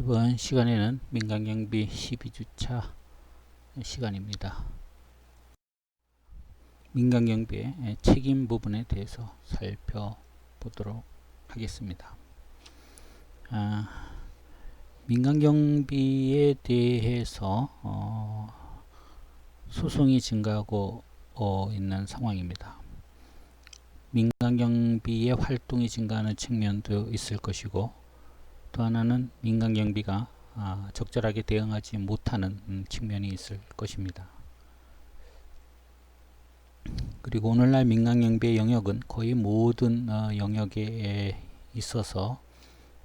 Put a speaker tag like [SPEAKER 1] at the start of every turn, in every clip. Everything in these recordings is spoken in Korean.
[SPEAKER 1] 이번 시간에는 민간경비 12주차 시간입니다. 민간경비의 책임 부분에 대해서 살펴보도록 하겠습니다. 민간경비에 대해서 소송이 증가하고 있는 상황입니다. 민간경비의 활동이 증가하는 측면도 있을 것이고, 또 하나는 민간경비가 적절하게 대응하지 못하는 측면이 있을 것입니다. 그리고 오늘날 민간경비의 영역은 거의 모든 영역에 있어서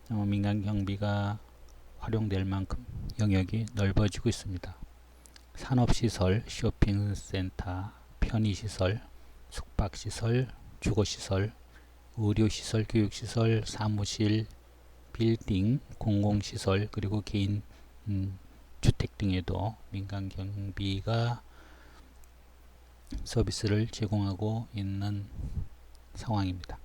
[SPEAKER 1] 민간경비가 활용될 만큼 영역이 넓어지고 있습니다. 산업시설, 쇼핑센터, 편의시설, 숙박시설, 주거시설, 의료시설, 교육시설, 사무실, 빌딩, 공공시설, 그리고 개인 주택 등에도 민간경비가 서비스를 제공하고 있는 상황입니다.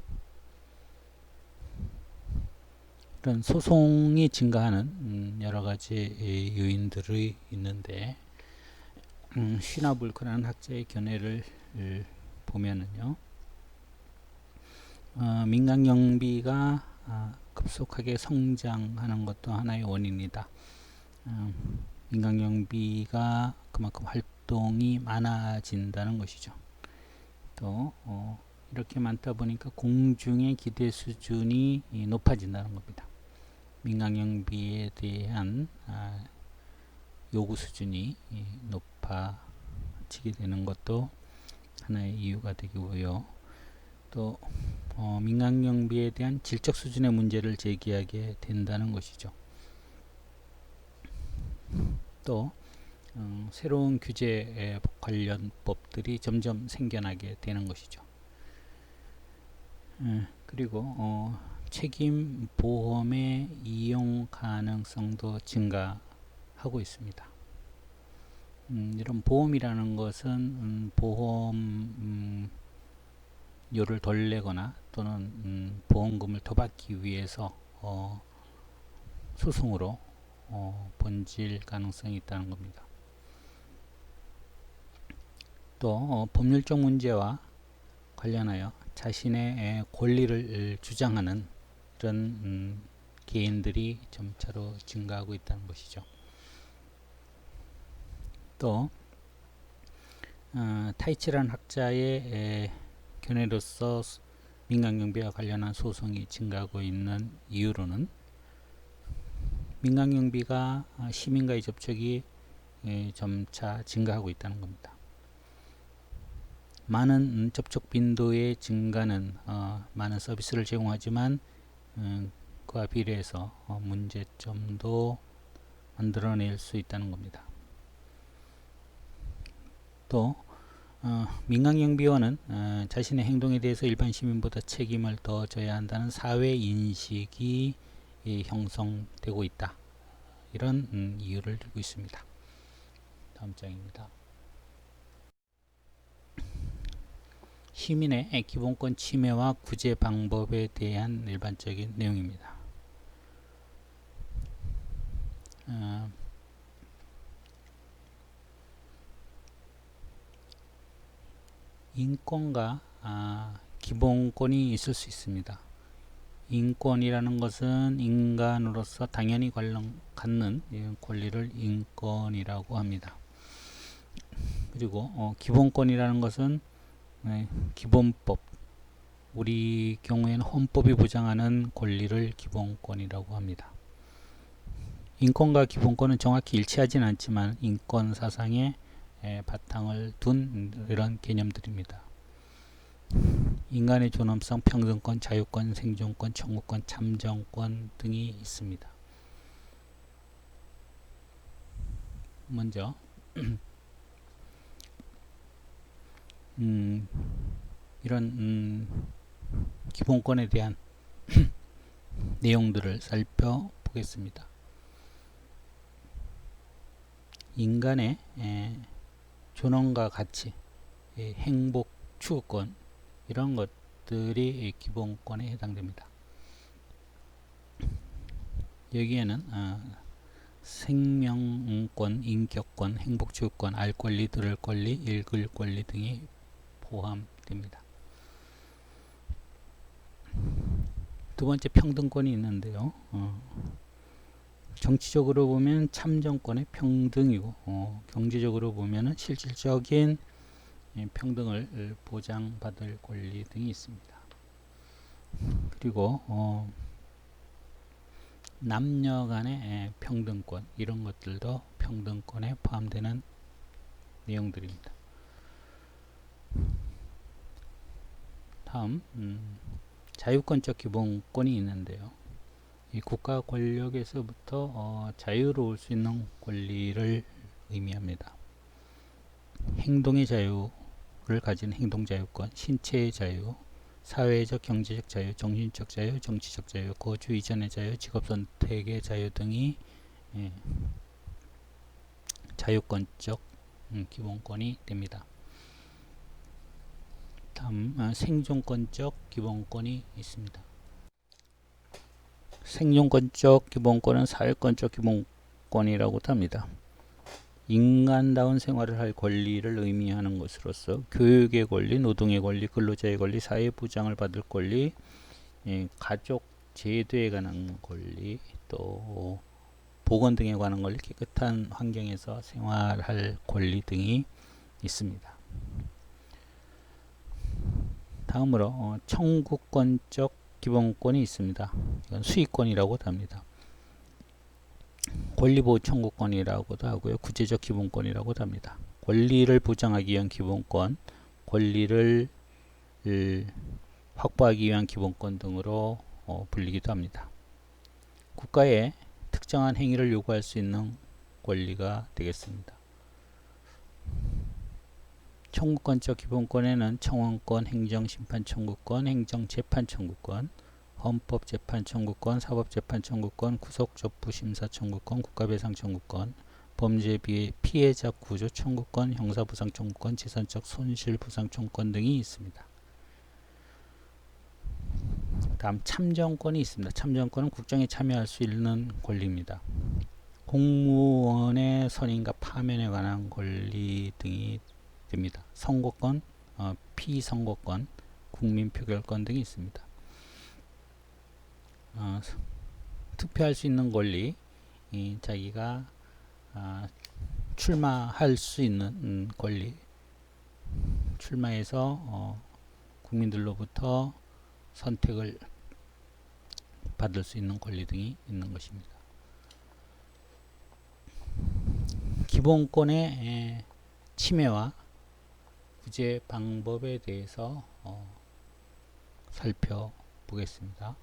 [SPEAKER 1] 이런 소송이 증가하는 여러 가지 요인들이 있는데, 쉬나불크라는 학자의 견해를 보면은요, 민간경비가 급속하게 성장하는 것도 하나의 원인이다. 민간경비가 그만큼 활동이 많아진다는 것이죠. 또 이렇게 많다 보니까 공중의 기대 수준이 높아진다는 겁니다. 민간경비에 대한 요구 수준이 높아지게 되는 것도 하나의 이유가 되고요. 또 민간경비에 대한 질적 수준의 문제를 제기하게 된다는 것이죠. 또 새로운 규제 관련 법들이 점점 생겨나게 되는 것이죠. 그리고 책임 보험의 이용 가능성도 증가하고 있습니다. 이런 보험이라는 것은 보험료를 덜 내거나 또는 보험금을 더 받기 위해서 소송으로 번질 가능성이 있다는 겁니다. 또 법률적 문제와 관련하여 자신의 권리를 주장하는 이런 개인들이 점차로 증가하고 있다는 것이죠. 또 타이치라는 학자의 견해로서 민간경비와 관련한 소송이 증가하고 있는 이유로는 민간경비가 시민과의 접촉이 점차 증가하고 있다는 겁니다. 많은 접촉 빈도의 증가는 많은 서비스를 제공하지만 그와 비례해서 문제점도 만들어낼 수 있다는 겁니다. 또 민간경비원은 자신의 행동에 대해서 일반 시민보다 책임을 더 져야 한다는 사회 인식이 형성되고 있다. 이런 이유를 들고 있습니다. 다음 장입니다. 시민의 기본권 침해와 구제 방법에 대한 일반적인 내용입니다. 인권과 기본권이 있을 수 있습니다. 인권이라는 것은 인간으로서 당연히 갖는 권리를 인권이라고 합니다. 그리고 기본권이라는 것은 기본법, 우리 경우에는 헌법이 보장하는 권리를 기본권이라고 합니다. 인권과 기본권은 정확히 일치하지는 않지만 인권 사상의 바탕을 둔 이런 개념들입니다. 인간의 존엄성, 평등권, 자유권, 생존권, 청구권, 참정권 등이 있습니다. 먼저 이런 기본권에 대한 내용들을 살펴보겠습니다. 인간의 존엄과 가치, 행복, 추구권 이런 것들이 기본권에 해당됩니다. 여기에는 생명권, 인격권, 행복지구권, 알 권리, 들을 권리, 읽을 권리 등이 포함됩니다. 두 번째 평등권이 있는데요. 정치적으로 보면 참정권의 평등이고 경제적으로 보면 실질적인 평등을 보장받을 권리 등이 있습니다. 그리고 남녀 간의 평등권, 이런 것들도 평등권에 포함되는 내용들입니다. 다음 자유권적 기본권이 있는데요. 이 국가 권력에서부터 자유로울 수 있는 권리를 의미합니다. 행동의 자유를 가진 행동자유권, 신체의 자유, 사회적, 경제적 자유, 정신적 자유, 정치적 자유, 거주 이전의 자유, 직업선택의 자유 등이 자유권적 기본권이 됩니다. 다음 생존권적 기본권이 있습니다. 생존권적 기본권은 사회권적 기본권이라고도 합니다. 인간다운 생활을 할 권리를 의미하는 것으로서 교육의 권리, 노동의 권리, 근로자의 권리, 사회보장을 받을 권리, 가족 제도에 관한 권리, 또 보건 등에 관한 권리, 깨끗한 환경에서 생활할 권리 등이 있습니다. 다음으로 청구권적 기본권이 있습니다. 이건 수익권이라고도 합니다. 권리보호 청구권이라고도 하고요. 구체적 기본권이라고도 합니다. 권리를 보장하기 위한 기본권, 권리를 확보하기 위한 기본권 등으로 불리기도 합니다. 국가에 특정한 행위를 요구할 수 있는 권리가 되겠습니다. 청구권적 기본권에는 청원권, 행정심판 청구권, 행정재판 청구권, 헌법재판 청구권, 사법재판 청구권, 구속접부심사 청구권, 국가배상 청구권, 범죄 피해자 구조 청구권, 형사보상 청구권, 재산적 손실보상 청구권 등이 있습니다. 다음 참정권이 있습니다. 참정권은 국정에 참여할 수 있는 권리입니다. 공무원의 선임과 파면에 관한 권리 등이 됩니다. 선거권, 피선거권, 국민표결권 등이 있습니다. 투표할 수 있는 권리, 자기가 출마할 수 있는 권리, 출마해서 국민들로부터 선택을 받을 수 있는 권리 등이 있는 것입니다. 기본권의 침해와 구제 방법에 대해서 살펴보겠습니다.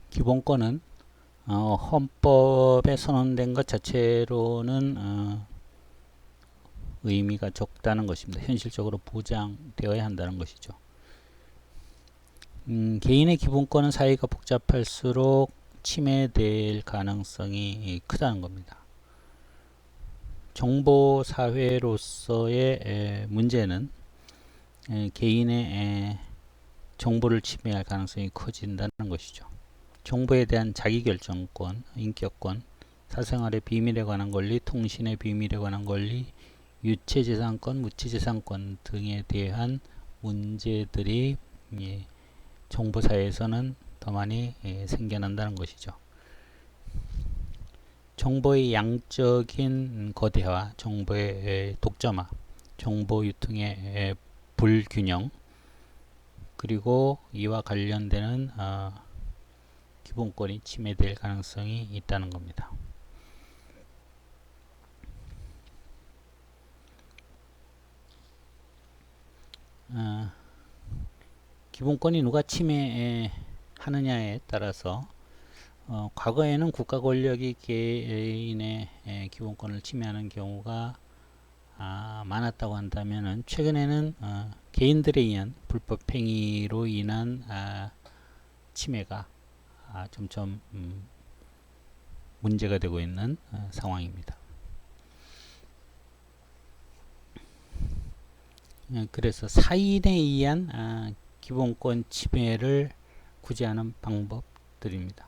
[SPEAKER 1] 기본권은 헌법에 선언된 것 자체로는 의미가 적다는 것입니다. 현실적으로 보장되어야 한다는 것이죠. 개인의 기본권은 사회가 복잡할수록 침해될 가능성이 크다는 겁니다. 정보사회로서의 문제는 개인의 정보를 침해할 가능성이 커진다는 것이죠. 정보에 대한 자기결정권, 인격권, 사생활의 비밀에 관한 권리, 통신의 비밀에 관한 권리, 유체재산권, 무체재산권 등에 대한 문제들이 정보사회에서는 더 많이 생겨난다는 것이죠. 정보의 양적인 거대화, 정보의 독점화, 정보 유통의 불균형, 그리고 이와 관련되는 기본권이 침해될 가능성이 있다는 겁니다. 기본권이 누가 침해하느냐에 따라서 과거에는 국가 권력이 개인의 기본권을 침해하는 경우가 많았다고 한다면 최근에는 개인들에 의한 불법 행위로 인한 침해가 점점 문제가 되고 있는 상황입니다. 그래서 사인에 의한 기본권 침해를 구제하는 방법들이 것들입니다.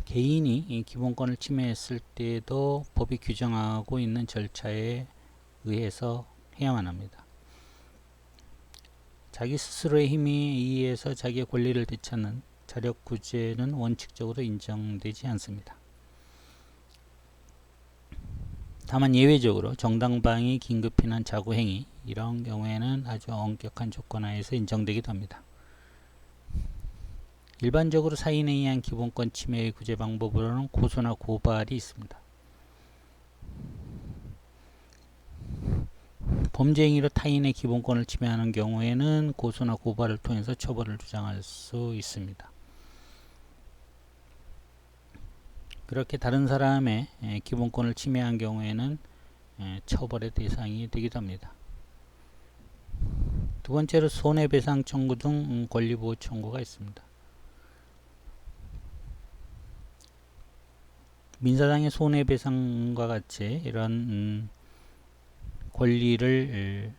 [SPEAKER 1] 개인이 이 기본권을 침해했을 때도 법이 규정하고 있는 절차에 의해서 해야만 합니다. 자기 스스로의 힘에 의해서 자기의 권리를 되찾는 자력 구제는 원칙적으로 인정되지 않습니다. 다만 예외적으로 정당방위, 긴급피난, 자구행위 이런 경우에는 아주 엄격한 조건 하에서 인정되기도 합니다. 일반적으로 사인에 의한 기본권 침해의 구제 방법으로는 고소나 고발이 있습니다. 범죄 행위로 타인의 기본권을 침해하는 경우에는 고소나 고발을 통해서 처벌을 주장할 수 있습니다. 그렇게 다른 사람의 기본권을 침해한 경우에는 처벌의 대상이 되기도 합니다. 두 번째로 손해배상 청구 등 권리보호 청구가 있습니다. 민사상의 손해배상과 같이 이런 권리를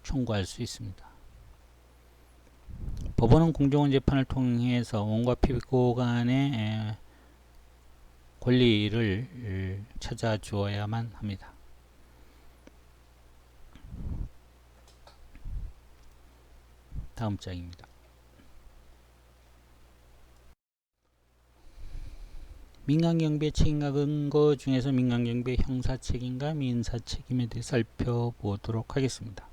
[SPEAKER 1] 청구할 수 있습니다. 법원은 공정한 재판을 통해서 원과 피고 간의 권리를 찾아주어야만 합니다. 다음 장입니다. 민간경비의 책임과 근거 중에서 민간경비의 형사책임과 민사책임에 대해 살펴보도록 하겠습니다.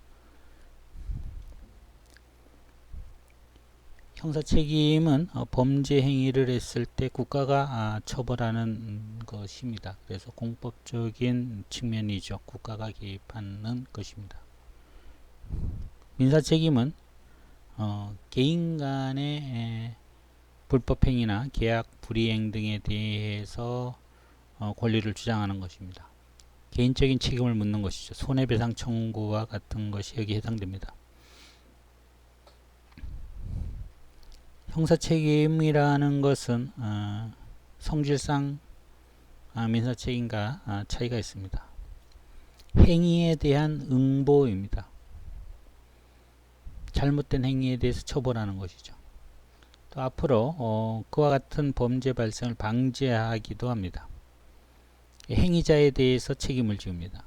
[SPEAKER 1] 형사책임은 범죄 행위를 했을 때 국가가 처벌하는 것입니다. 그래서 공법적인 측면이죠. 국가가 개입하는 것입니다. 민사책임은 개인 간의 불법행위나 계약 불이행 등에 대해서 권리를 주장하는 것입니다. 개인적인 책임을 묻는 것이죠. 손해배상 청구와 같은 것이 여기에 해당됩니다. 형사책임이라는 것은 성질상 민사책임과 차이가 있습니다. 행위에 대한 응보입니다. 잘못된 행위에 대해서 처벌하는 것이죠. 또 앞으로 그와 같은 범죄 발생을 방지하기도 합니다. 행위자에 대해서 책임을 지웁니다.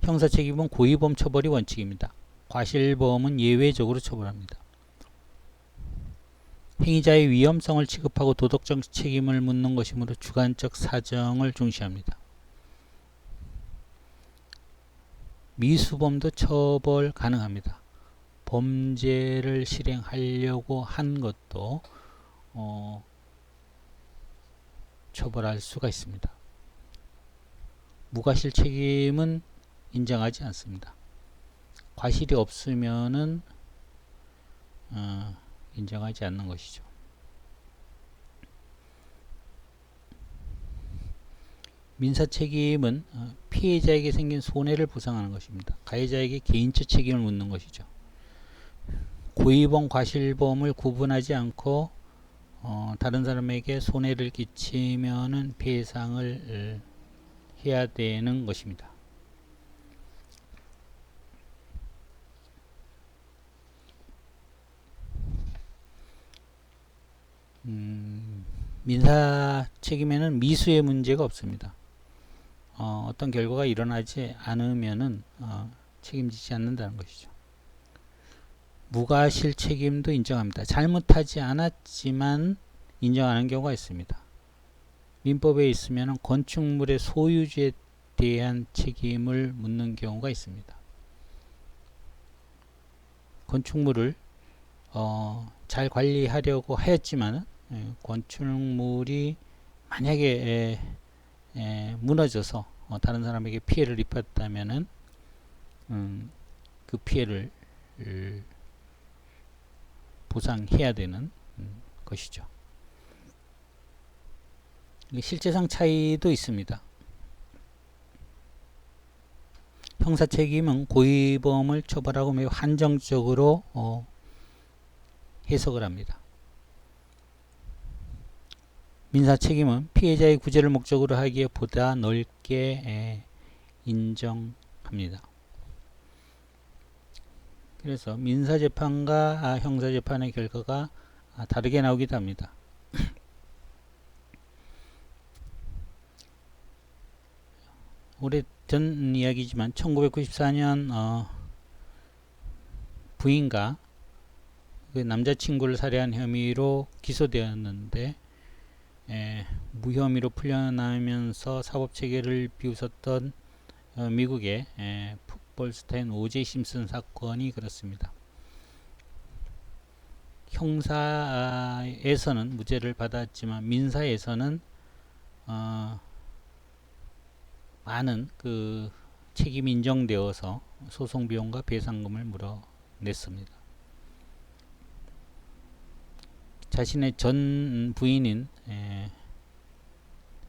[SPEAKER 1] 형사책임은 고의범 처벌이 원칙입니다. 과실범은 예외적으로 처벌합니다. 행위자의 위험성을 취급하고 도덕적 책임을 묻는 것이므로 주관적 사정을 중시합니다. 미수범도 처벌 가능합니다. 범죄를 실행하려고 한 것도 처벌할 수가 있습니다. 무과실 책임은 인정하지 않습니다. 과실이 없으면은 인정하지 않는 것이죠. 민사책임은 피해자에게 생긴 손해를 보상하는 것입니다. 가해자에게 개인적 책임을 묻는 것이죠. 고의범, 과실범을 구분하지 않고 다른 사람에게 손해를 끼치면은 배상을 해야 되는 것입니다. 민사 책임에는 미수의 문제가 없습니다. 어떤 결과가 일어나지 않으면은 책임지지 않는다는 것이죠. 무과실 책임도 인정합니다. 잘못하지 않았지만 인정하는 경우가 있습니다. 민법에 있으면 건축물의 소유주에 대한 책임을 묻는 경우가 있습니다. 건축물을 잘 관리하려고 하였지만 건축물이 만약에 무너져서 다른 사람에게 피해를 입혔다면은 그 피해를 보상해야 되는 것이죠. 실제상 차이도 있습니다. 형사책임은 고의범을 처벌하고 매우 한정적으로 해석을 합니다. 민사책임은 피해자의 구제를 목적으로 하기에 보다 넓게 인정합니다. 그래서 민사재판과 형사재판의 결과가 다르게 나오기도 합니다. 오래전 이야기지만 1994년 부인과 그 남자친구를 살해한 혐의로 기소되었는데 무혐의로 풀려나면서 사법체계를 비웃었던 미국의 풋볼 스타인 오제이 심슨 사건이 그렇습니다. 형사에서는 무죄를 받았지만 민사에서는 많은 그 책임이 인정되어서 소송 비용과 배상금을 물어냈습니다. 자신의 전 부인인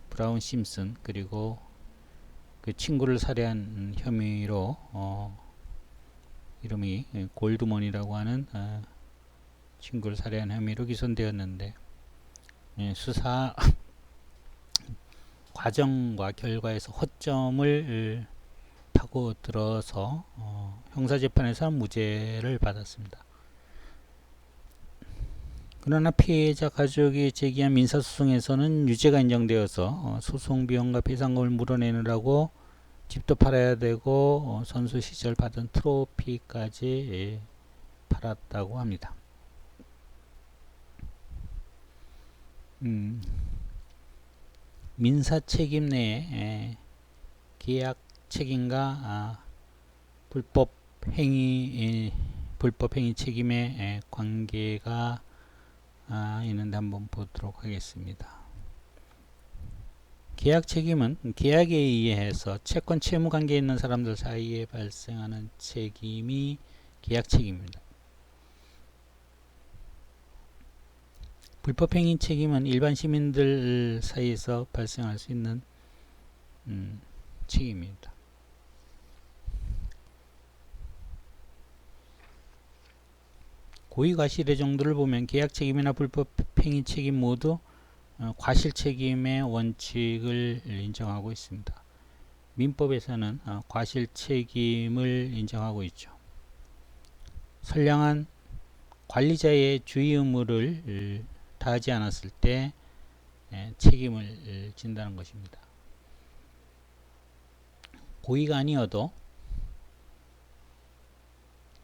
[SPEAKER 1] 브라운 심슨 그리고 그 친구를 살해한 혐의로 이름이 골드먼이라고 하는 친구를 살해한 혐의로 기소되었는데 수사 과정과 결과에서 허점을 파고들어서 형사재판에서는 무죄를 받았습니다. 그러나 피해자 가족이 제기한 민사소송에서는 유죄가 인정되어서 소송 비용과 배상금을 물어내느라고 집도 팔아야 되고 선수 시절 받은 트로피까지 팔았다고 합니다. 민사 책임 내에 계약 책임과 불법 행위 책임의 관계가 있는데 한번 보도록 하겠습니다. 계약 책임은 계약에 의해서 채권 채무 관계에 있는 사람들 사이에 발생하는 책임이 계약 책임입니다. 불법행위 책임은 일반 시민들 사이에서 발생할 수 있는 책임입니다. 고의과실의 정도를 보면 계약 책임이나 불법행위 책임 모두 과실 책임의 원칙을 인정하고 있습니다. 민법에서는 과실 책임을 인정하고 있죠. 선량한 관리자의 주의 의무를 다하지 않았을 때 책임을 진다는 것입니다. 고의가 아니어도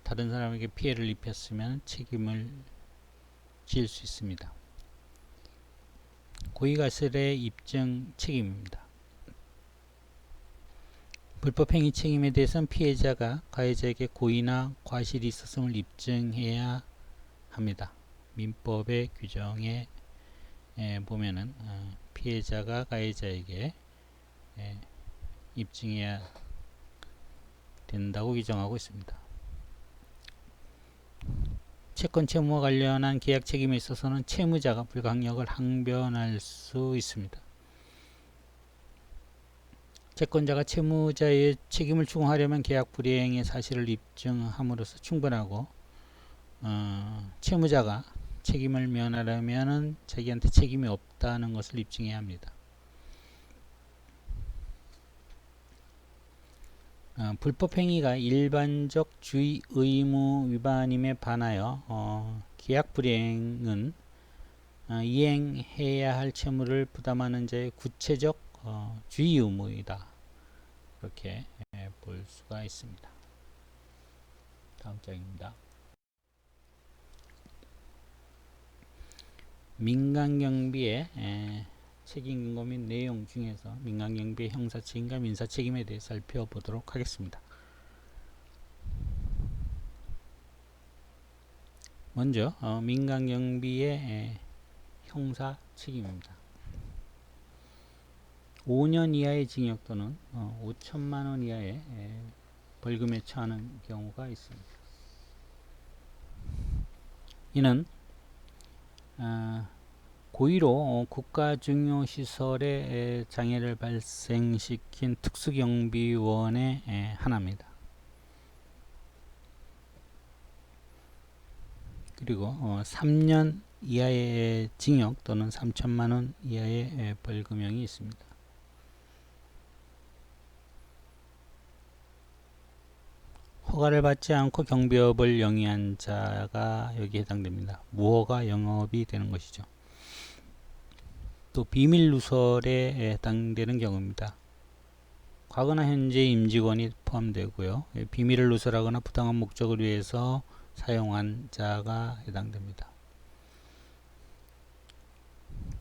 [SPEAKER 1] 다른 사람에게 피해를 입혔으면 책임을 지을 수 있습니다. 고의과실의 입증 책임입니다. 불법행위 책임에 대해서는 피해자가 가해자에게 고의나 과실이 있었음을 입증해야 합니다. 민법의 규정에 보면은 피해자가 가해자에게 입증해야 된다고 규정하고 있습니다. 채권 채무와 관련한 계약 책임에 있어서는 채무자가 불강력을 항변할 수 있습니다. 채권자가 채무자의 책임을 추궁하려면 계약 불이행의 사실을 입증함으로써 충분하고 채무자가 책임을 면하려면 자기한테 책임이 없다는 것을 입증해야 합니다. 불법행위가 일반적 주의 의무 위반임에 반하여 계약 불이행은 이행해야 할 채무를 부담하는 자의 구체적 주의 의무이다. 그렇게 볼 수가 있습니다. 다음 장입니다. 민간경비의 책임인고 및 내용 중에서 민간경비의 형사책임과 민사책임에 대해 살펴보도록 하겠습니다. 먼저 민간경비의 형사책임입니다. 5년 이하의 징역 또는 5천만원 이하의 벌금에 처하는 경우가 있습니다. 이는 고의로 국가 중요 시설에 장애를 발생시킨 특수경비원의 하나입니다. 그리고 3년 이하의 징역 또는 3천만원 이하의 벌금형이 있습니다. 허가를 받지 않고 경비업을 영위한 자가 여기에 해당됩니다. 무허가 영업이 되는 것이죠. 또 비밀 누설에 해당되는 경우입니다. 과거나 현재 임직원이 포함되고요. 비밀을 누설하거나 부당한 목적을 위해서 사용한 자가 해당됩니다.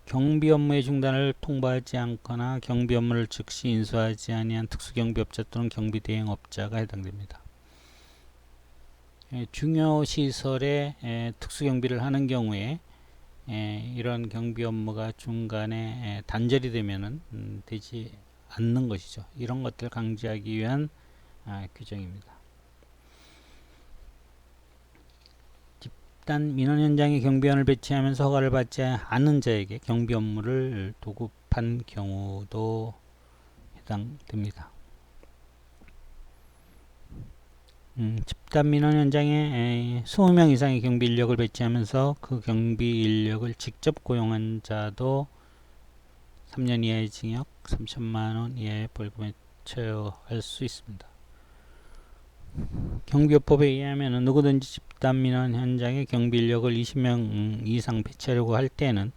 [SPEAKER 1] 경비 업무의 중단을 통보하지 않거나 경비 업무를 즉시 인수하지 아니한 특수경비업자 또는 경비대행업자가 해당됩니다. 중요 시설에 특수경비를 하는 경우에 이런 경비 업무가 중간에 단절이 되면은 되지 않는 것이죠. 이런 것들을 강제하기 위한 규정입니다. 집단 민원 현장에 경비원을 배치하면서 허가를 받지 않은 자에게 경비 업무를 도급한 경우도 해당됩니다. 집단 민원 현장에 20명 이상의 경비 인력을 배치하면서 그 경비 인력을 직접 고용한 자도 3년 이하의 징역, 3천만원 이하의 벌금에 처할 수 있습니다. 경비업법에 의하면 누구든지 집단 민원 현장에 경비 인력을 20명 이상 배치하려고 할 때는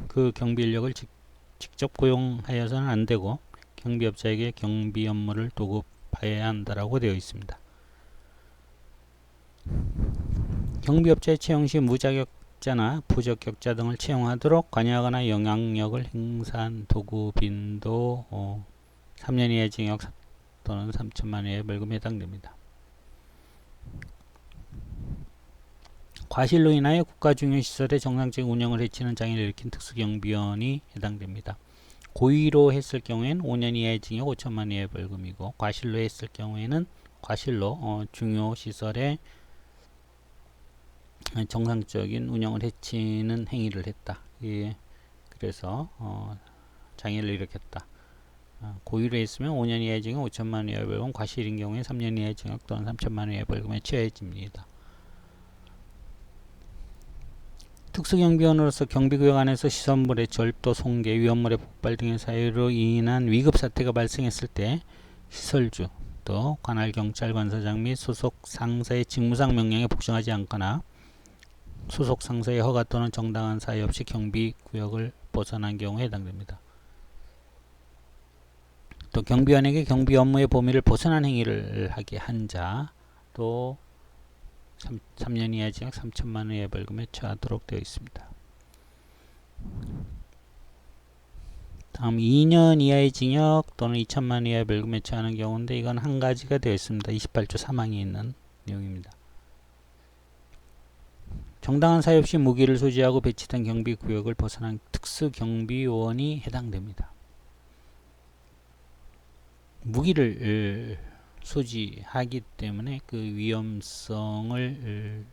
[SPEAKER 1] 그 경비 인력을 직접 고용하여서는 안 되고 경비업자에게 경비 업무를 도급해야 한다라고 되어 있습니다. 경비업자의 채용 시 무자격자나 부적격자 등을 채용하도록 관여하거나 영향력을 행사한 도급인도 3년 이하의 징역 또는 3천만 원 이하의 벌금에 해당됩니다. 과실로 인하여 국가중요시설의 정상적인 운영을 해치는 장애를 일으킨 특수경비원이 해당됩니다. 고의로 했을 경우에는 5년 이하의 징역 5천만 원 이하의 벌금이고, 과실로 했을 경우에는 과실로 중요시설의 정상적인 운영을 해치는 행위를 했다. 그래서 장애를 일으켰다. 고의로 했으면 5년 이하의 징역 5천만 원 이하의 벌금, 과실인 경우에 3년 이하의 징역 또는 3천만 원 이하의 벌금에 처해집니다. 특수경비원으로서 경비구역 안에서 시설물의 절도, 손괴, 위험물의 폭발 등의 사유로 인한 위급사태가 발생했을 때 시설주, 또 관할 경찰 관서장 및 소속 상사의 직무상 명령에 복종하지 않거나 소속 상사의 허가 또는 정당한 사유 없이 경비구역을 벗어난 경우에 해당됩니다. 또 경비원에게 경비 업무의 범위를 벗어난 행위를 하게 한 자, 또 3년 이하 징역 3천만 원 이하의 벌금에 처하도록 되어 있습니다. 다음 2년 이하의 징역 또는 2천만 원 이하의 벌금에 처하는 경우인데, 이건 한 가지가 되어 있습니다. 28조 3항에 있는 내용입니다. 정당한 사유 없이 무기를 소지하고 배치된 경비구역을 벗어난 특수경비원이 해당됩니다. 무기를 소지하기 때문에 그 위험성을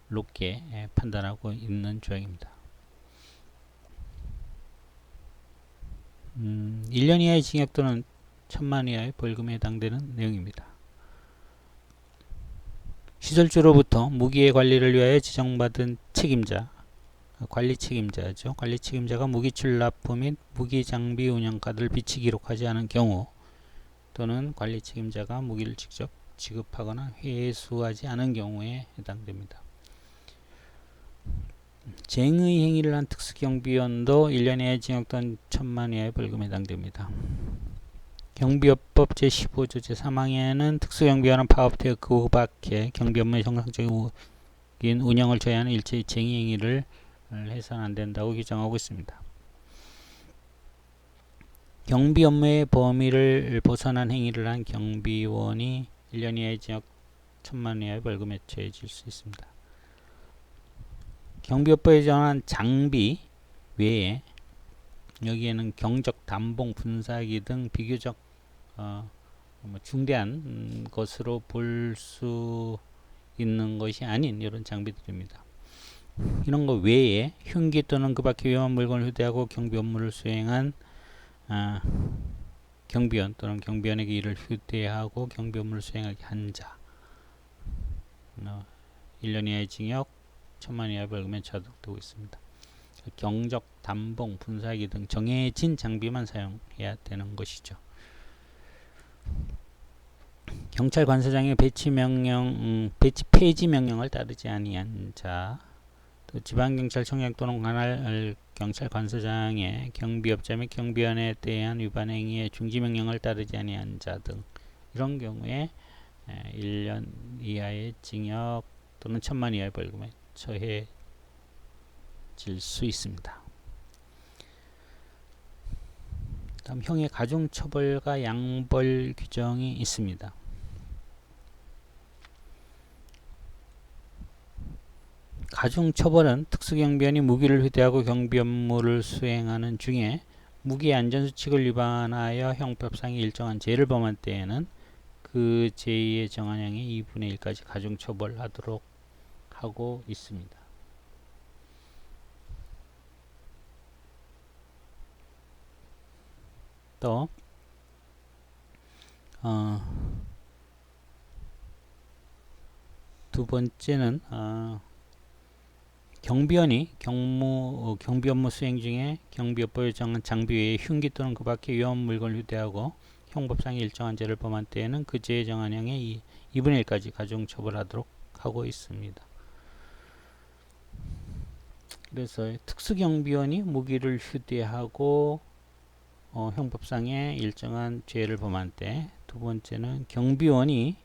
[SPEAKER 1] 높게 판단하고 있는 조항입니다. 1년 이하의 징역 또는 1천만 원 이하의 벌금에 해당되는 내용입니다. 시설주로부터 무기의 관리를 위하여 지정받은 책임자, 관리 책임자죠. 관리 책임자가 무기 출납부 및 무기 장비 운영 카드를 비치 기록하지 않은 경우, 또는 관리 책임자가 무기를 직접 지급하거나 회수하지 않은 경우에 해당됩니다. 쟁의 행위를 한 특수경비원도 1년 이하의 징역 또는 1천만 원 이하의 벌금에 해당됩니다. 경비업법 제15조 제3항에는 특수경비원은 파업되어 그 밖에 경비 업무의 정상적인 운영을 저해하는 일체의 쟁의 행위를 해서는 안 된다고 규정하고 있습니다. 경비 업무의 범위를 벗어난 행위를 한 경비원이 1년 이하의 징역 1천만 원 이하의 벌금에 처해질 수 있습니다. 경비업법에 정한 장비 외에 여기에는 경적, 단봉, 분사기 등 비교적 중대한 것으로 볼 수 있는 것이 아닌 이런 장비들입니다. 이런 것 외에 흉기 또는 그 밖의 위험한 물건을 휴대하고 경비 업무를 수행한 경비원 또는 경비원에게 이를 휴대하고 경비 업무를 수행하게 한 자, 1년 이하의 징역 1천만 원 이하의 벌금에 처하도록 있습니다. 경적, 단봉, 분사기 등 정해진 장비만 사용해야 되는 것이죠. 경찰 관서장의 배치 폐지 명령을 따르지 아니한 자, 또 지방경찰청장 또는 관할 경찰 관서장의 경비업자 및 경비원에 대한 위반 행위의 중지 명령을 따르지 아니한 자 등 이런 경우에 1년 이하의 징역 또는 1,000만 이하의 벌금에 처해질 수 있습니다. 다음 형의 가중처벌과 양벌 규정이 있습니다. 가중처벌은 특수경비원이 무기를 휴대하고 경비 업무를 수행하는 중에 무기 안전수칙을 위반하여 형법상의 일정한 죄를 범한 때에는 그 죄의 정한형의 2분의 1까지 가중처벌하도록 하고 있습니다. 또 두 번째는 경비원이 경비 업무 수행 중에 경비업법에 정한 장비 외에 흉기 또는 그 밖의 위험 물건을 휴대하고 형법상의 일정한 죄를 범한 때에는 그 죄의 정한형의 2분의 1까지 가중처벌하도록 하고 있습니다. 그래서 특수경비원이 무기를 휴대하고 형법상의 일정한 죄를 범한 때, 두 번째는 경비원이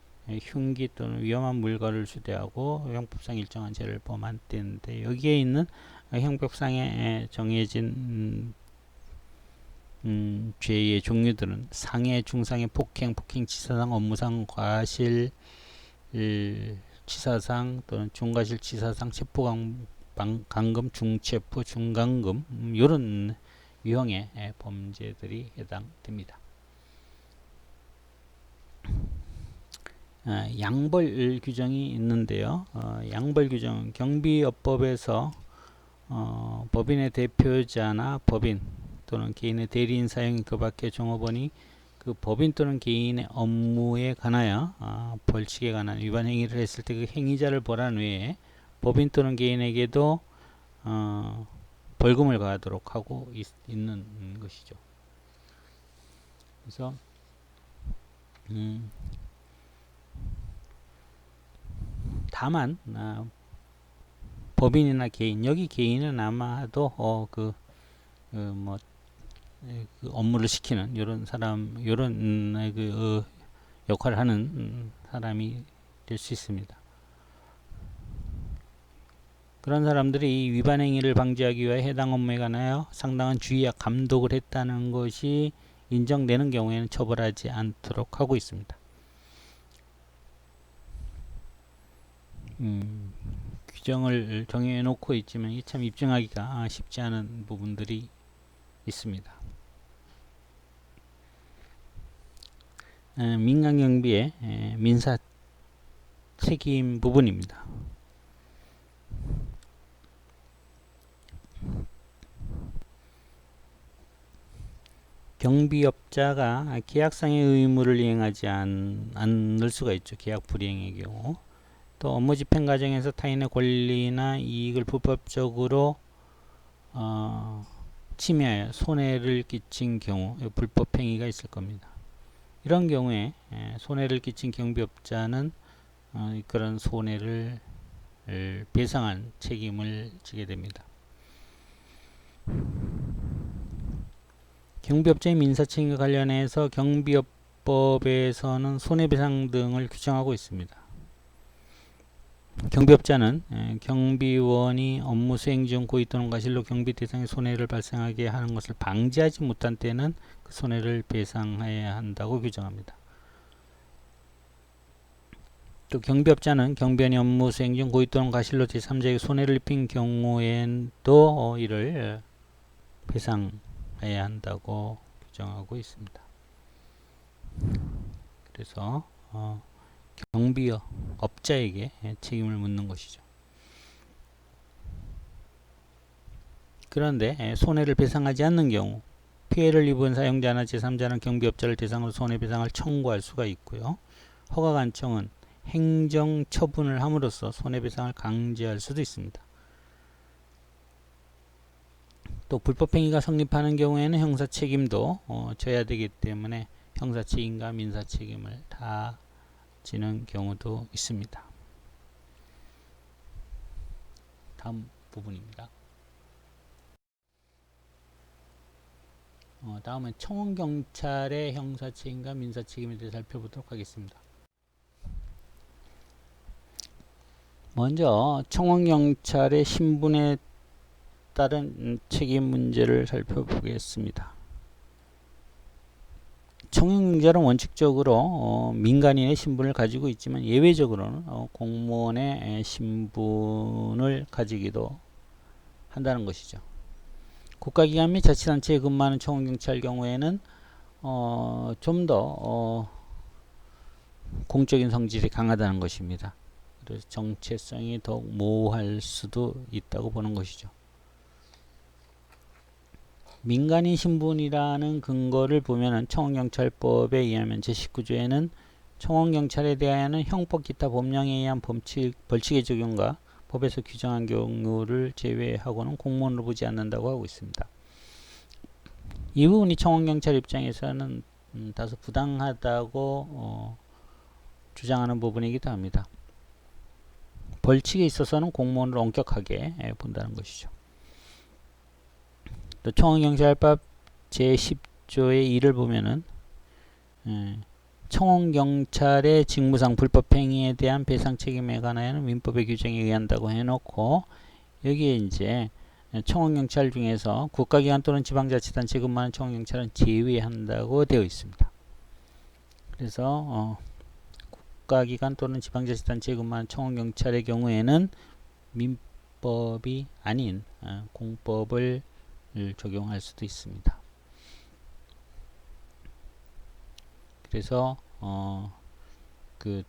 [SPEAKER 1] 흉기 또는 위험한 물건을 휴대하고 형법상 일정한 죄를 범한 때인데, 여기에 있는 형법상에 정해진 죄의 종류들은 상해, 중상해, 폭행, 폭행치사상, 업무상 과실 치사상 또는 중과실 치사상, 체포강금, 중체포, 중강금 이런 유형의 범죄들이 해당됩니다. 양벌 규정이 있는데요. 양벌 규정, 경비업법에서 법인의 대표자나 법인 또는 개인의 대리인 사용인 그 밖의 종업원이 그 법인 또는 개인의 업무에 관하여 벌칙에 관한 위반 행위를 했을 때 그 행위자를 벌한 외에 법인 또는 개인에게도 벌금을 가하도록 하고 있는 것이죠. 그래서 다만 법인이나 개인, 여기 개인은 아마도 그 업무를 시키는 이런 사람, 이런 역할을 하는 사람이 될 수 있습니다. 그런 사람들이 이 위반 행위를 방지하기 위해 해당 업무에 관하여 상당한 주의와 감독을 했다는 것이 인정되는 경우에는 처벌하지 않도록 하고 있습니다. 규정을 정해 놓고 있지만 이 참 입증하기가 쉽지 않은 부분들이 있습니다. 민간경비의 민사 책임 부분입니다. 경비업자가 계약상의 의무를 이행하지 않을 수가 있죠. 계약 불이행의 경우. 또 업무 집행 과정에서 타인의 권리나 이익을 불법적으로 침해하여 손해를 끼친 경우 불법 행위가 있을 겁니다. 이런 경우에 손해를 끼친 경비업자는 그런 손해를 배상한 책임을 지게 됩니다. 경비업자의 민사책임과 관련해서 경비업법에서는 손해배상 등을 규정하고 있습니다. 경비업자는 경비원이 업무 수행 중 고의 또는 과실로 경비 대상에 손해를 발생하게 하는 것을 방지하지 못한 때는 그 손해를 배상해야 한다고 규정합니다. 또 경비업자는 경비원이 업무 수행 중 고의 또는 과실로 제3자에게 손해를 입힌 경우에도 이를 배상해야 한다고 규정하고 있습니다. 그래서 경비업자에게 책임을 묻는 것이죠. 그런데 손해를 배상하지 않는 경우 피해를 입은 사용자나 제3자는 경비업자를 대상으로 손해배상을 청구할 수가 있고요. 허가관청은 행정처분을 함으로써 손해배상을 강제할 수도 있습니다. 또 불법행위가 성립하는 경우에는 형사책임도 져야 되기 때문에 형사책임과 민사책임을 다 달라지는 경우도 있습니다. 다음 부분입니다. 다음은 청원경찰의 형사책임과 민사책임에 대해 살펴보도록 하겠습니다. 먼저 청원경찰의 신분에 따른 책임 문제를 살펴보겠습니다. 청원경찰은 원칙적으로 민간인의 신분을 가지고 있지만 예외적으로는 공무원의 신분을 가지기도 한다는 것이죠. 국가기관 및 자치단체에 근무하는 청원경찰 경우에는 좀 더 공적인 성질이 강하다는 것입니다. 그래서 정체성이 더욱 모호할 수도 있다고 보는 것이죠. 민간인 신분이라는 근거를 보면은 청원경찰법에 의하면 제19조에는 청원경찰에 대하여는 형법 기타 법령에 의한 벌칙의 적용과 법에서 규정한 경우를 제외하고는 공무원으로 보지 않는다고 하고 있습니다. 이 부분이 청원경찰 입장에서는 다소 부당하다고 주장하는 부분이기도 합니다. 벌칙에 있어서는 공무원을 엄격하게 본다는 것이죠. 또 청원경찰법 제10조의 2를 보면은 청원경찰의 직무상 불법행위에 대한 배상 책임에 관하여는 민법의 규정에 의한다고 해놓고 여기에 이제 청원경찰 중에서 국가기관 또는 지방자치단체에 근무하는 청원경찰은 제외한다고 되어 있습니다. 그래서 국가기관 또는 지방자치단체에 근무하는 청원경찰의 경우에는 민법이 아닌 공법을 적용할 수도 있습니다. 그래서 그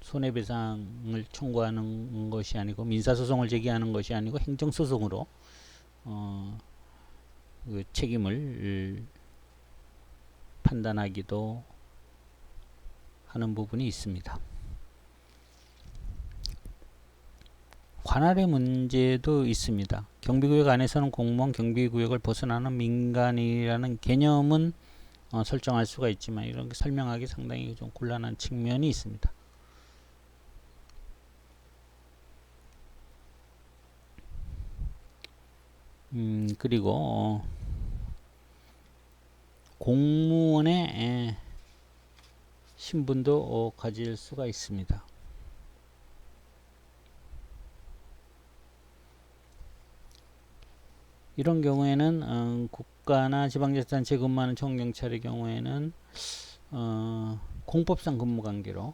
[SPEAKER 1] 손해배상을 청구하는 것이 아니고 민사소송을 제기하는 것이 아니고 행정소송으로 그 책임을 판단하기도 하는 부분이 있습니다. 관할의 문제도 있습니다. 경비구역 안에서는 공무원, 경비구역을 벗어나는 민간이라는 개념은 설정할 수가 있지만 이런 게 설명하기 상당히 좀 곤란한 측면이 있습니다. 그리고 공무원의 신분도 가질 수가 있습니다. 이런 경우에는 국가나 지방자치단체에 근무하는 청원경찰의 경우에는 공법상 근무관계로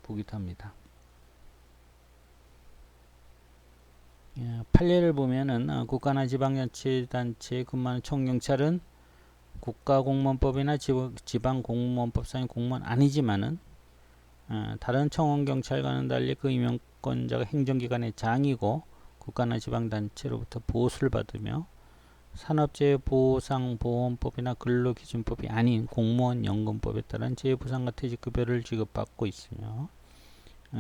[SPEAKER 1] 보기도 합니다. 판례를 보면은 국가나 지방자치단체에 근무하는 청원경찰은 국가공무원법이나 지방공무원법상의 공무원 아니지만은 다른 청원경찰과는 달리 그 임용권자가 행정기관의 장이고 국가나 지방단체로부터 보수를 받으며 산업재해보상보험법이나 근로기준법이 아닌 공무원 연금법에 따른 재해보상과 퇴직급여를 지급받고 있으며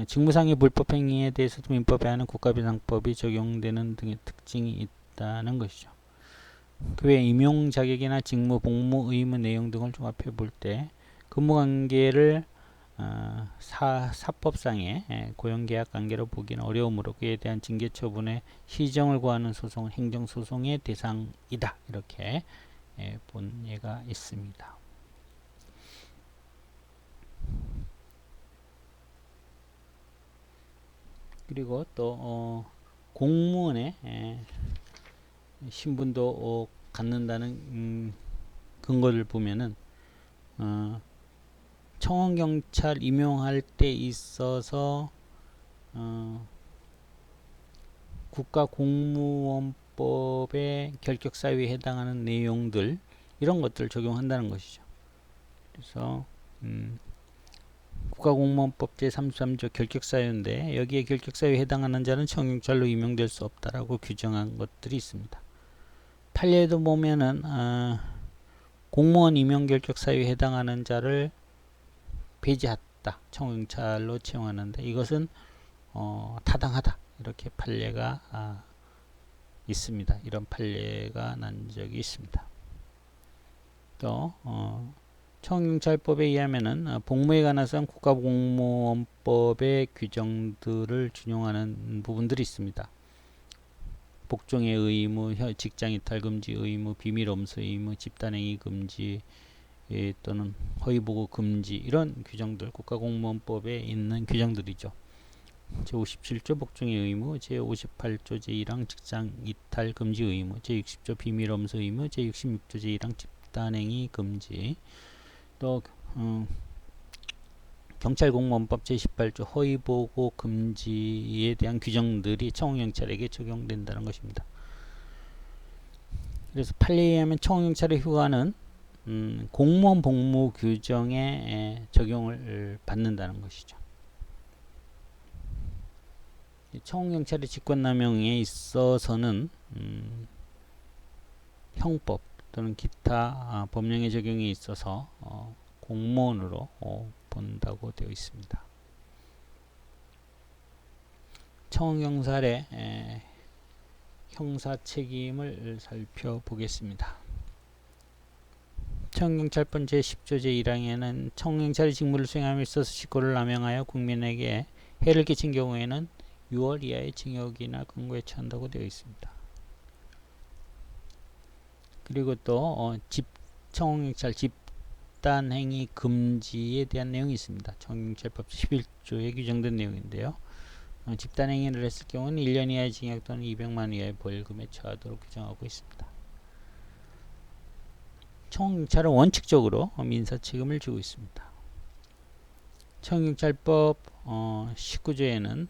[SPEAKER 1] 직무상의 불법행위에 대해서도 민법에 하는 국가비상법이 적용되는 등의 특징이 있다는 것이죠. 그 외에 임용 자격이나 직무, 복무, 의무 내용 등을 종합해 볼 때 근무관계를 사법상의 고용계약 관계로 보기는 어려우므로 그에 대한 징계 처분의 시정을 구하는 소송은 행정소송의 대상이다. 이렇게 본 예가 있습니다. 그리고 또 공무원의 신분도 갖는다는 근거를 보면은 청원경찰 임용할 때 있어서 국가공무원법의 결격사유에 해당하는 내용들 이런 것들을 적용한다는 것이죠. 그래서 국가공무원법 제33조 결격사유인데 여기에 결격사유에 해당하는 자는 청원경찰로 임용될 수 없다라고 규정한 것들이 있습니다. 판례도 보면은 공무원 임용 결격 사유에 해당하는 자를 배제했다. 청원경찰로 채용하는데 이것은 타당하다. 이렇게 판례가 있습니다. 이런 판례가 난 적이 있습니다. 또 청경찰법에 의하면은 복무에 관해서는 국가공무원법의 규정들을 준용하는 부분들이 있습니다. 복종의 의무, 직장 이탈 금지 의무, 비밀 엄수 의무, 집단행위 금지 또는 허위 보고 금지, 이런 규정들 국가공무원법에 있는 규정들이죠. 제57조 복종의 의무, 제58조 제1항 직장 이탈 금지 의무, 제60조 비밀 엄수 의무, 제66조 제1항 집단행위 금지, 또 경찰공무원법 제18조 허위보고 금지에 대한 규정들이 청원경찰에게 적용된다는 것입니다. 그래서 판례에 의하면 청원경찰의 휴가는 공무원 복무 규정에 적용을 받는다는 것이죠. 청원경찰의 직권남용에 있어서는 형법 또는 기타 법령의 적용에 있어서 공무원으로 본다고 되어 있습니다. 청원경찰의 형사 책임을 살펴보겠습니다. 청원경찰법 제10조 제1항에는 청원경찰의 직무를 수행함에 있어서 직권을 남용하여 국민에게 해를 끼친 경우에는 6월 이하의 징역이나 금고에 처한다고 되어 있습니다. 그리고 또 청원경찰 집단행위 금지에 대한 내용이 있습니다. 청원경찰법 11조에 규정된 내용인데요. 집단행위를 했을 경우는 1년 이하의 징역 또는 200만 이하의 벌금에 처하도록 규정하고 있습니다. 청원경찰은 원칙적으로 민사책임을 지고 있습니다. 청원경찰법 19조에는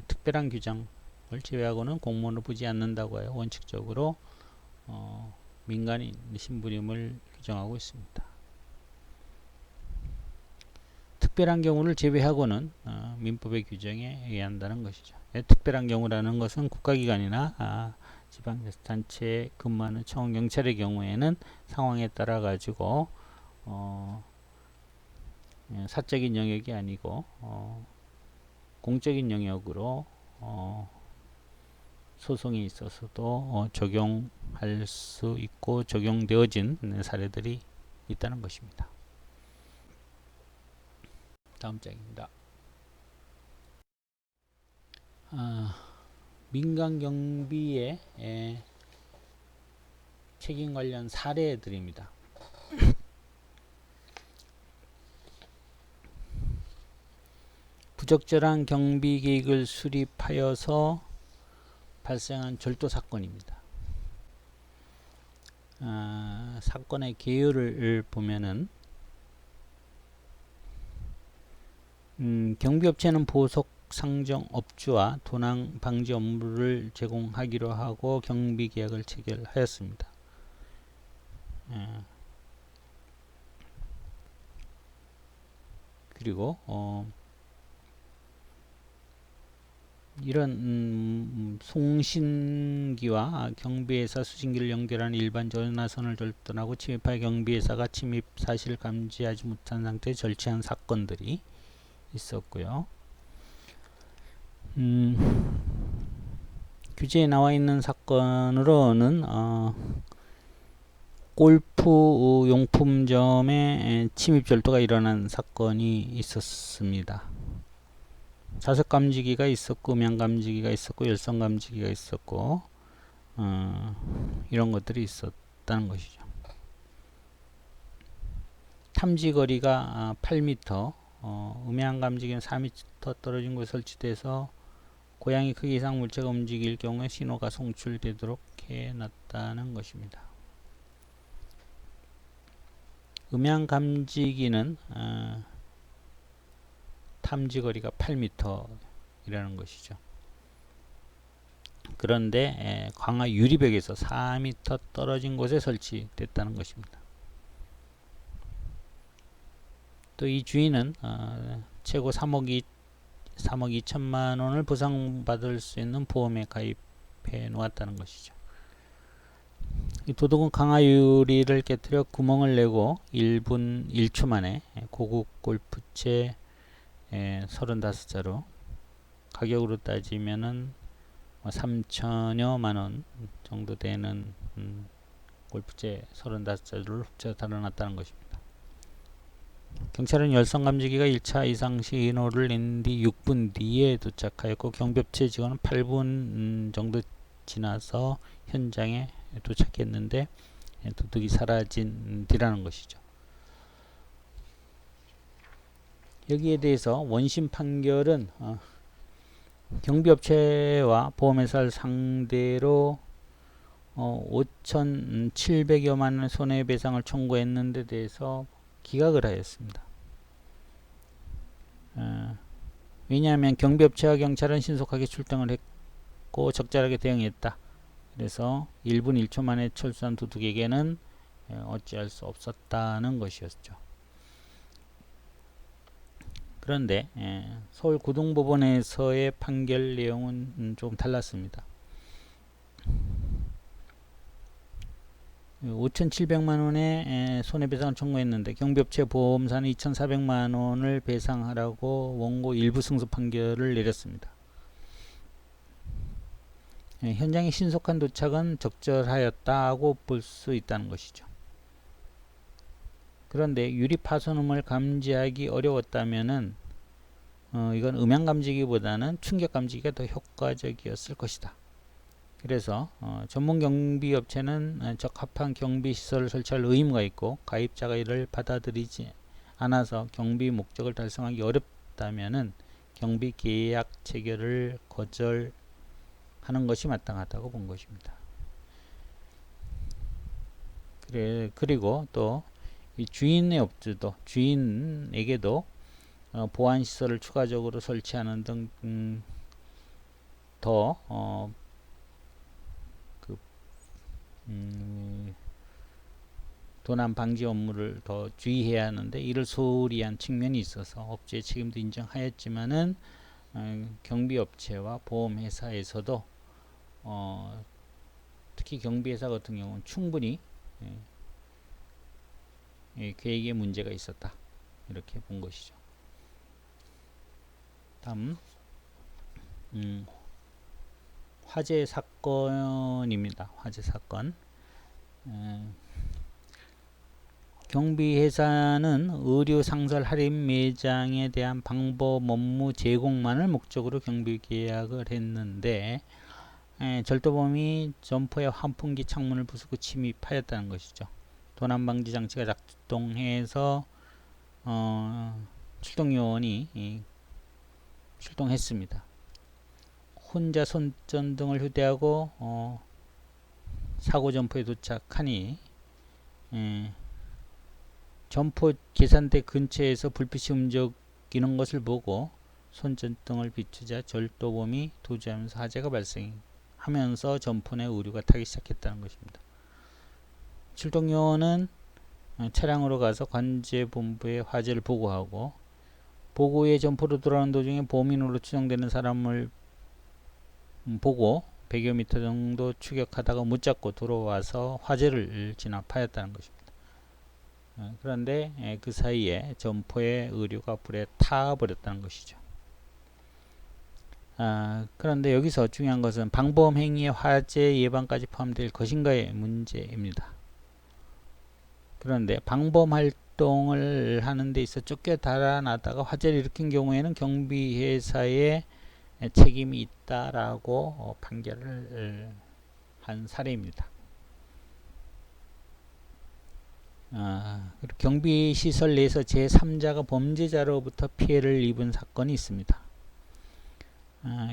[SPEAKER 1] 특별한 규정을 제외하고는 공무원으로 보지 않는다고 하여 원칙적으로 민간인 신분임을 규정하고 있습니다. 특별한 경우를 제외하고는 민법의 규정에 의한다는 것이죠. 특별한 경우라는 것은 국가기관이나 지방자치단체에 근무하는 청원경찰의 경우에는 상황에 따라 가지고 사적인 영역이 아니고 공적인 영역으로 소송이 있어서도 적용할 수 있고 적용되어진 사례들이 있다는 것입니다. 다음 장입니다. 민간 경비의 책임 관련 사례들입니다. 부적절한 경비 계획을 수립하여서 발생한 절도 사건입니다. 사건의 개요를 보면은 경비업체는 보석 상정 업주와 도난 방지 업무를 제공하기로 하고 경비 계약을 체결하였습니다. 그리고 이런 송신기와 경비회사 수신기를 연결하는 일반 전화선을 절도하고 침입하여 경비회사가 침입 사실을 감지하지 못한 상태에 절취한 사건들이 있었고요. 규제에 나와 있는 사건으로는 골프 용품점에 침입 절도가 일어난 사건이 있었습니다. 자석 감지기가 있었고, 음향 감지기가 있었고, 열선 감지기가 있었고, 이런 것들이 있었다는 것이죠. 탐지 거리가 8m, 음향 감지기는 4m 떨어진 곳에 설치돼서 고양이 크기 이상 물체가 움직일 경우에 신호가 송출되도록 해놨다는 것입니다. 음향 감지기는 탐지 거리가 8m 이라는 것이죠. 그런데 강화 유리벽에서 4m 떨어진 곳에 설치됐다는 것입니다. 또 이 주인은 최고 3억 2천만 원을 보상받을 수 있는 보험에 가입해 놓았다는 것이죠. 이 도둑은 강화 유리를 깨뜨려 구멍을 내고 1분 1초 만에 고급 골프채 35자루, 가격으로 따지면은 3천여 만원 정도 되는 골프채 35자루를 훔쳐 달아났다는 것입니다. 경찰은 열선감지기가 1차 이상 신호를 낸 뒤 6분 뒤에 도착하였고 경비업체 직원은 8분 정도 지나서 현장에 도착했는데 도둑이 사라진 뒤라는 것이죠. 여기에 대해서 원심 판결은 경비업체와 보험회사를 상대로 5,700여만 원 손해배상을 청구했는데 대해서 기각을 하였습니다. 왜냐하면 경비업체와 경찰은 신속하게 출동을 했고 적절하게 대응했다. 그래서 1분 1초 만에 철수한 도둑에게는 어찌할 수 없었다는 것이었죠. 그런데 서울고등법원에서의 판결 내용은 좀 달랐습니다. 5,700만원의 손해배상을 청구했는데 경비업체 보험사는 2,400만원을 배상하라고 원고 일부 승소 판결을 내렸습니다. 현장의 신속한 도착은 적절하였다고 볼 수 있다는 것이죠. 그런데 유리 파손음을 감지하기 어려웠다면은 이건 음향 감지기보다는 충격 감지기가 더 효과적이었을 것이다. 그래서 전문 경비 업체는 적합한 경비 시설을 설치할 의무가 있고 가입자가 이를 받아들이지 않아서 경비 목적을 달성하기 어렵다면은 경비 계약 체결을 거절하는 것이 마땅하다고 본 것입니다. 그리고 또 이 주인의 업주도 주인에게도 보안 시설을 추가적으로 설치하는 등 더 도난 방지 업무를 더 주의해야 하는데 이를 소홀히 한 측면이 있어서 업체의 책임도 인정하였지만은 경비업체와 보험회사에서도 특히 경비회사 같은 경우는 충분히 계획에 문제가 있었다 이렇게 본 것이죠. 다음 화재 사건입니다. 화재 사건. 경비회사는 의류 상설 할인 매장에 대한 방법 업무 제공만을 목적으로 경비 계약을 했는데 절도범이 점포의 환풍기 창문을 부수고 침입하였다는 것이죠. 도난 방지 장치가 작동해서 출동요원이 출동했습니다. 혼자 손전등을 휴대하고 사고 점포에 도착하니 점포 계산대 근처에서 불빛이 움직이는 것을 보고 손전등을 비추자 절도범이 도주하면서 화재가 발생하면서 점포 내 의류가 타기 시작했다는 것입니다. 출동요원은 차량으로 가서 관제본부에 화재를 보고하고 보고 후에 점포로 돌아오는 도중에 범인으로 추정되는 사람을 보고 100여 미터 정도 추격하다가 못 잡고 돌아와서 화재를 진압하였다는 것입니다. 그런데 그 사이에 점포의 의류가 불에 타버렸다는 것이죠. 그런데 여기서 중요한 것은 방범 행위의 화재 예방까지 포함될 것인가의 문제입니다. 그런데 방범 활동을 하는 데 있어 쫓겨 달아나다가 화재를 일으킨 경우에는 경비회사의 책임이 있다라고 판결을 한 사례입니다. 경비시설 내에서 제3자가 범죄자로부터 피해를 입은 사건이 있습니다.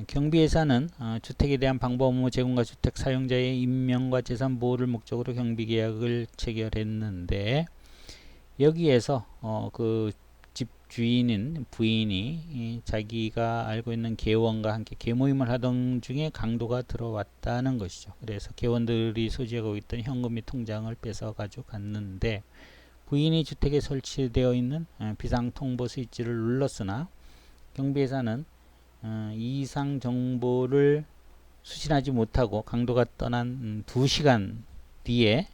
[SPEAKER 1] 경비회사는 주택에 대한 방법 업무 제공과 주택 사용자의 인명과 재산 보호를 목적으로 경비계약을 체결했는데 여기에서 그 집주인인 부인이 자기가 알고 있는 개원과 함께 개모임을 하던 중에 강도가 들어왔다는 것이죠. 그래서 개원들이 소지하고 있던 현금 및 통장을 뺏어 가지고 갔는데 부인이 주택에 설치되어 있는 비상통보 스위치를 눌렀으나 경비회사는 이상 정보를 수신하지 못하고 강도가 떠난 2시간 뒤에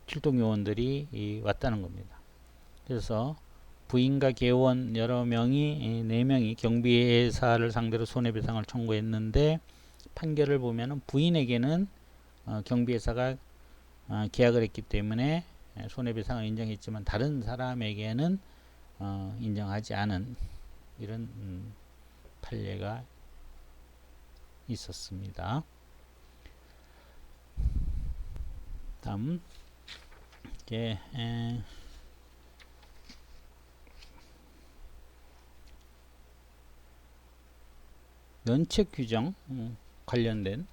[SPEAKER 1] 출동요원들이 왔다는 겁니다. 그래서 부인과 개원 여러 명이 4명이 경비회사를 상대로 손해배상을 청구했는데 판결을 보면은 부인에게는 경비회사가 계약을 했기 때문에 손해배상을 인정했지만 다른 사람에게는 인정하지 않은 이런 판례가 있었습니다. 다음 이제 면책 규정 관련된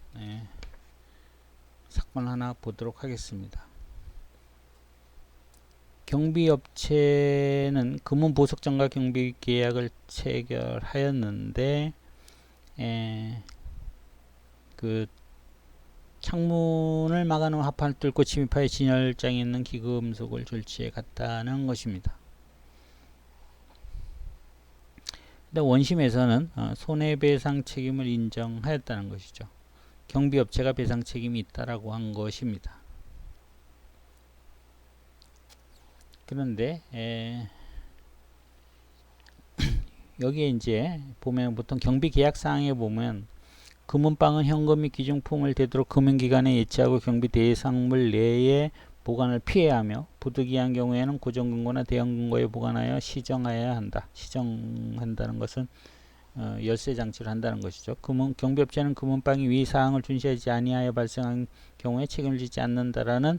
[SPEAKER 1] 사건 하나 보도록 하겠습니다. 경비업체는 금은보석장과 경비계약을 체결하였는데 그 창문을 막아놓은 합판을 뚫고 침입하여 진열장에 있는 기금속을 졸지에 갔다는 것입니다. 근데 원심에서는 손해배상 책임을 인정하였다는 것이죠. 경비업체가 배상 책임이 있다라고 한 것입니다. 그런데 여기에 이제 보면 보통 경비계약사항에 보면 금은방은 현금 및 기증품을 되도록 금융기관에 예치하고 경비 대상물 내에 보관을 피해야 하며 부득이한 경우에는 고정금고나 대형금고에 보관하여 시정하여야 한다. 시정한다는 것은 열쇠 장치를 한다는 것이죠. 경비업체는 금은방이 위 사항을 준시하지 아니하여 발생한 경우에 책임을 지지 않는다라는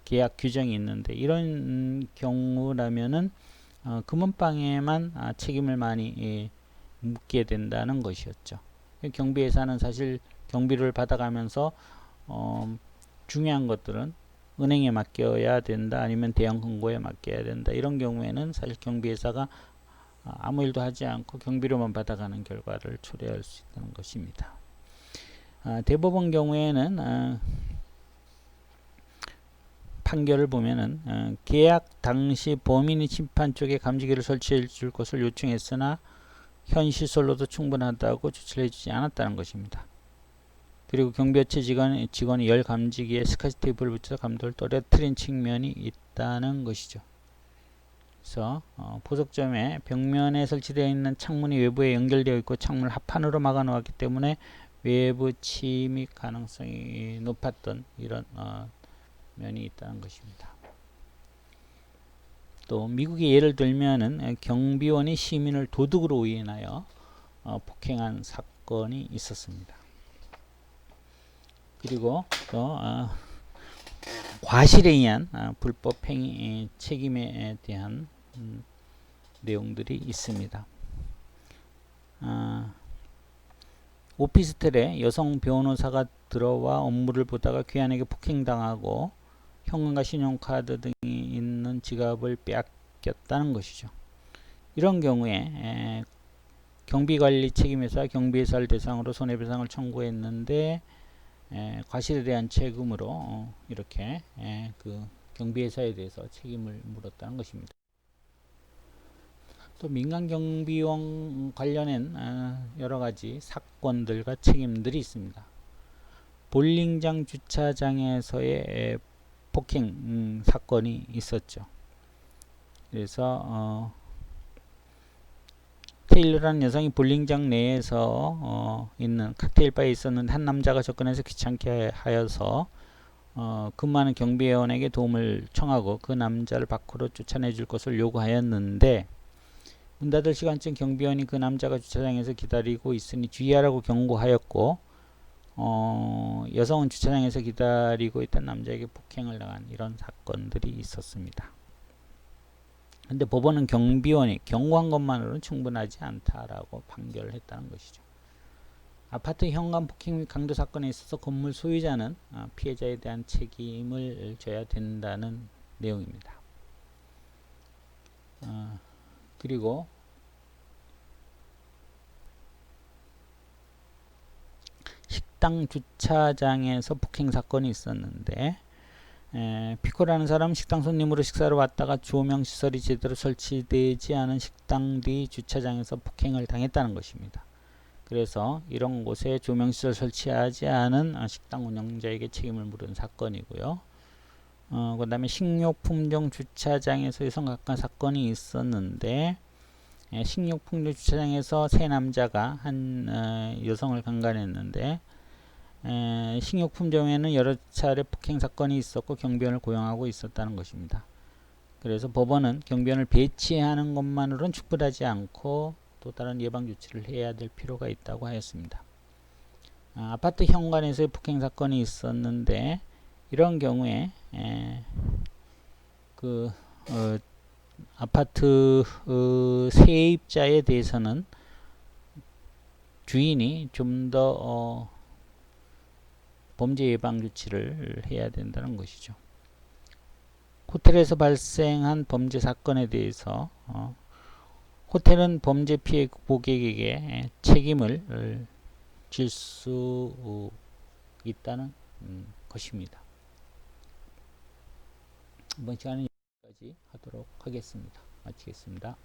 [SPEAKER 1] 계약 규정이 있는데 이런 경우라면은 금은방에만 책임을 많이 묻게 된다는 것이었죠. 경비회사는 사실 경비를 받아가면서 중요한 것들은 은행에 맡겨야 된다, 아니면 대형 금고에 맡겨야 된다. 이런 경우에는 사실 경비회사가 아무 일도 하지 않고 경비료만 받아가는 결과를 초래할 수 있다는 것입니다. 대법원 경우에는 판결을 보면은 계약 당시 범인이 심판 쪽에 감지기를 설치해 줄 것을 요청했으나 현 시설로도 충분하다고 조치를 해주지 않았다는 것입니다. 그리고 경비업체 직원이 열 감지기에 스카치 테이프를 붙여서 감도를 떨어뜨린 측면이 있다는 것이죠. 그래서 보석점에 벽면에 설치되어 있는 창문이 외부에 연결되어 있고 창문을 합판으로 막아 놓았기 때문에 외부 침입 가능성이 높았던 이런 면이 있다는 것입니다. 또 미국의 예를 들면은 경비원이 시민을 도둑으로 오인하여 폭행한 사건이 있었습니다. 그리고 또 과실에 의한 불법 행위 책임에 대한 내용들이 있습니다. 오피스텔에 여성 변호사가 들어와 업무를 보다가 귀환에게 폭행당하고 현금과 신용카드 등이 있는 지갑을 빼앗겼다는 것이죠. 이런 경우에 경비관리 책임회사 경비회사를 대상으로 손해배상을 청구했는데 과실에 대한 책임으로 이렇게 그 경비회사에 대해서 책임을 물었다는 것입니다. 또 민간경비원 관련된 여러가지 사건들과 책임들이 있습니다. 볼링장 주차장에서의 폭행 사건이 있었죠. 그래서 테일러라는 여성이 볼링장 내에서 있는 칵테일바에 있었는데 한 남자가 접근해서 귀찮게 하여서 근무하는 경비원에게 도움을 청하고 그 남자를 밖으로 쫓아내 줄 것을 요구하였는데 문 닫을 시간쯤 경비원이 그 남자가 주차장에서 기다리고 있으니 주의하라고 경고하였고 여성은 주차장에서 기다리고 있던 남자에게 폭행을 당한 이런 사건들이 있었습니다. 근데 법원은 경비원이 경고한 것만으로는 충분하지 않다라고 판결을 했다는 것이죠. 아파트 현관 폭행 및 강도 사건에 있어서 건물 소유자는 피해자에 대한 책임을 져야 된다는 내용입니다. 그리고 식당 주차장에서 폭행 사건이 있었는데 피코라는 사람은 식당 손님으로 식사를 왔다가 조명시설이 제대로 설치되지 않은 식당 뒤 주차장에서 폭행을 당했다는 것입니다. 그래서 이런 곳에 조명시설 설치하지 않은 식당 운영자에게 책임을 물은 사건이고요. 그 다음에 식료품종 주차장에서의 성각관 사건이 있었는데 식료품종 주차장에서 세 남자가 한 여성을 강간했는데 식료품점에는 여러 차례 폭행 사건이 있었고 경비원을 고용하고 있었다는 것입니다. 그래서 법원은 경비원을 배치하는 것만으로는 충분하지 않고 또 다른 예방 조치를 해야 될 필요가 있다고 하였습니다. 아파트 현관에서의 폭행 사건이 있었는데 이런 경우에 아파트 세입자에 대해서는 주인이 좀 더 범죄 예방 조치를 해야 된다는 것이죠. 호텔에서 발생한 범죄 사건에 대해서 호텔은 범죄 피해 고객에게 책임을 질 수 있다는 것입니다. 이번 시간은 여기까지 하도록 하겠습니다. 마치겠습니다.